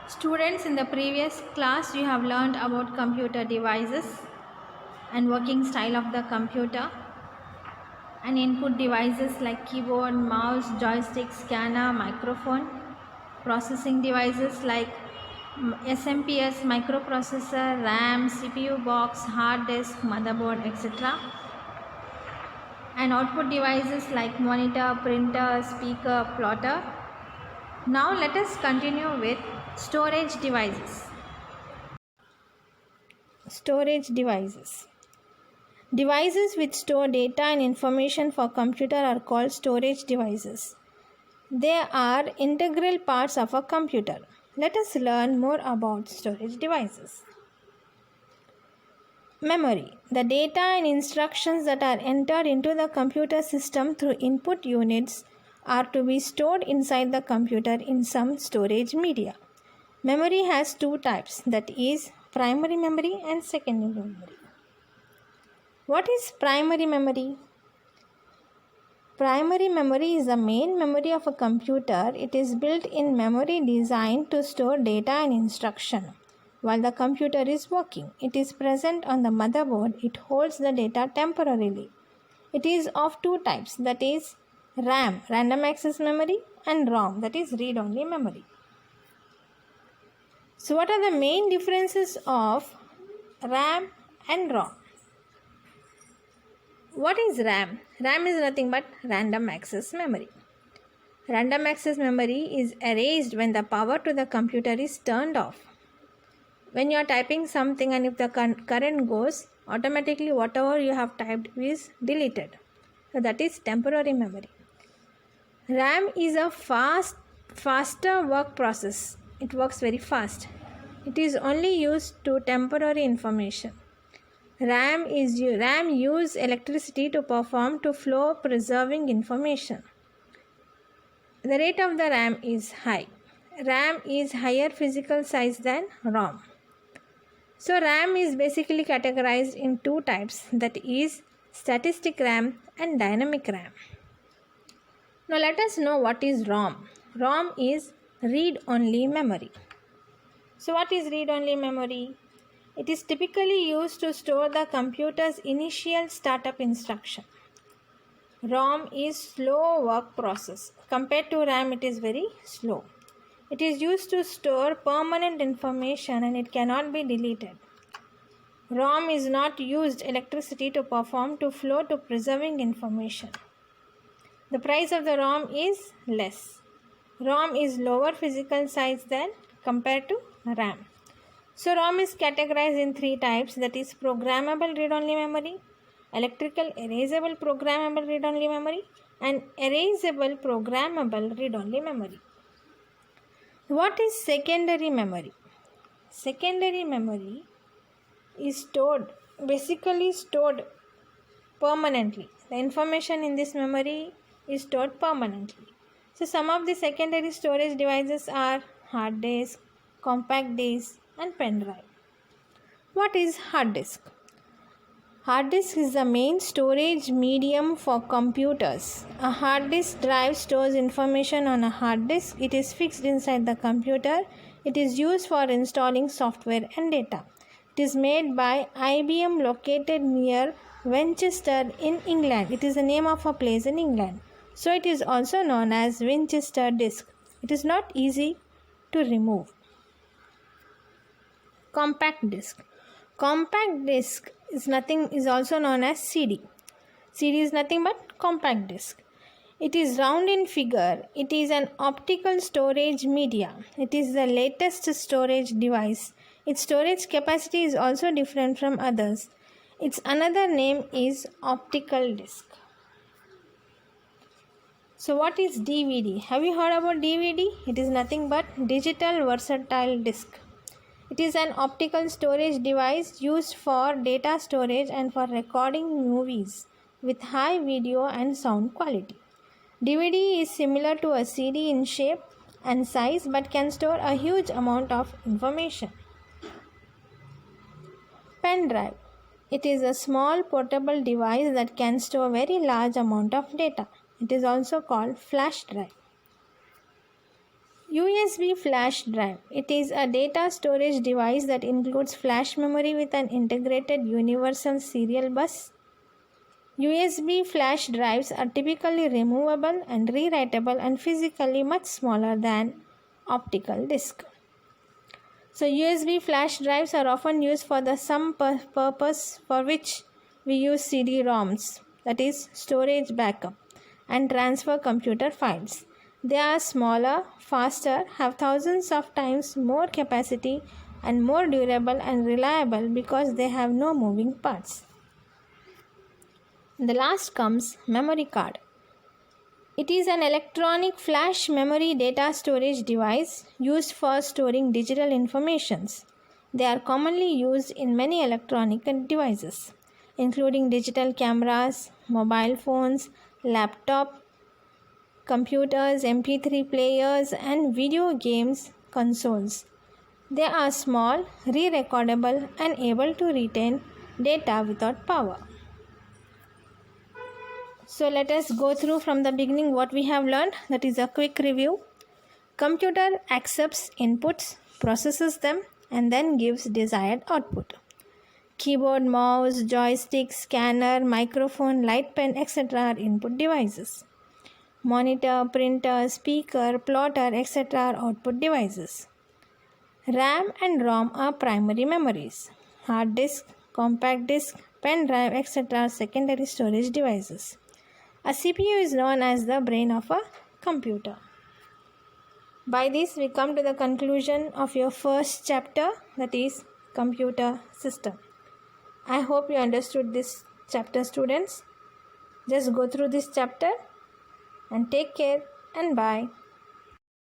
Students, in the previous class you have learned about computer devices and working style of the computer and input devices like keyboard, mouse, joystick, scanner, microphone, processing devices like SMPS, microprocessor, RAM, CPU box, hard disk, motherboard, etc. and output devices like monitor, printer, speaker, plotter. Now let us continue with storage devices. Storage devices. Devices which store data and information for computer are called storage devices. They are integral parts of a computer. Let us learn more about storage devices. Memory. The data and instructions that are entered into the computer system through input units are to be stored inside the computer in some storage media. Memory has two types, that is primary memory and secondary memory. What is primary memory? Primary memory is the main memory of a computer. It is built-in memory designed to store data and instruction. While the computer is working, it is present on the motherboard. It holds the data temporarily. It is of two types, that is RAM, random access memory, and ROM, that is read-only memory. So what are the main differences of RAM and ROM? What is RAM? RAM is nothing but random access memory. Random access memory is erased when the power to the computer is turned off. When you are typing something and if the current goes, automatically whatever you have typed is deleted. So that is temporary memory. RAM is a faster work process. It works very fast. It is only used to temporary information. RAM use electricity to flow preserving information. The rate of the RAM is high. RAM is higher physical size than ROM. So RAM is basically categorized in two types, that is static RAM and dynamic RAM. Now let us know what is ROM. ROM is read-only memory. So what is read-only memory? It is typically used to store the computer's initial startup instruction. ROM is slow work process. Compared to RAM, it is very slow. It is used to store permanent information and it cannot be deleted. ROM is not used electricity to flow to preserving information. The price of the ROM is less. ROM is lower physical size than compared to RAM. So ROM is categorized in three types, that is programmable read-only memory, electrical erasable programmable read-only memory, and erasable programmable read-only memory. What is secondary memory? Secondary memory is basically stored permanently. The information in this memory is stored permanently. So some of the secondary storage devices are hard disk, compact disk, and pen drive. What is hard disk? Hard disk is the main storage medium for computers. A hard disk drive stores information on a hard disk. It is fixed inside the computer. It is used for installing software and data. It is made by IBM located near Winchester in England. It is the name of a place in England. So it is also known as Winchester disk. It is not easy to remove. Compact disk. Compact disk is also known as CD. CD is nothing but compact disk. It is round in figure. It is an optical storage media. It is the latest storage device. Its storage capacity is also different from others. Its another name is optical disk. So what is DVD? Have you heard about DVD? It is nothing but digital versatile disk. It is an optical storage device used for data storage and for recording movies with high video and sound quality. DVD is similar to a CD in shape and size but can store a huge amount of information. Pen drive. It is a small portable device that can store very large amount of data. It is also called flash drive. USB flash drive. It is a data storage device that includes flash memory with an integrated universal serial bus. USB flash drives are typically removable and rewritable and physically much smaller than optical disk. So USB flash drives are often used for the same purpose for which we use CD-ROMs, that is storage backup and transfer computer files. They are smaller, faster, have thousands of times more capacity and more durable and reliable because they have no moving parts. The last comes memory card. It is an electronic flash memory data storage device used for storing digital informations. They are commonly used in many electronic devices, including digital cameras, mobile phones, laptop, computers, MP3 players, and video games consoles. They are small, re-recordable, and able to retain data without power. So let us go through from the beginning what we have learned. That is a quick review. Computer accepts inputs, processes them, and then gives desired output. Keyboard, mouse, joystick, scanner, microphone, light pen, etc. are input devices. Monitor, printer, speaker, plotter, etc. are output devices. RAM and ROM are primary memories. Hard disk, compact disk, pen drive, etc. are secondary storage devices. A CPU is known as the brain of a computer. By this, we come to the conclusion of your first chapter, that is computer system. I hope you understood this chapter, students. Just go through this chapter and take care and bye.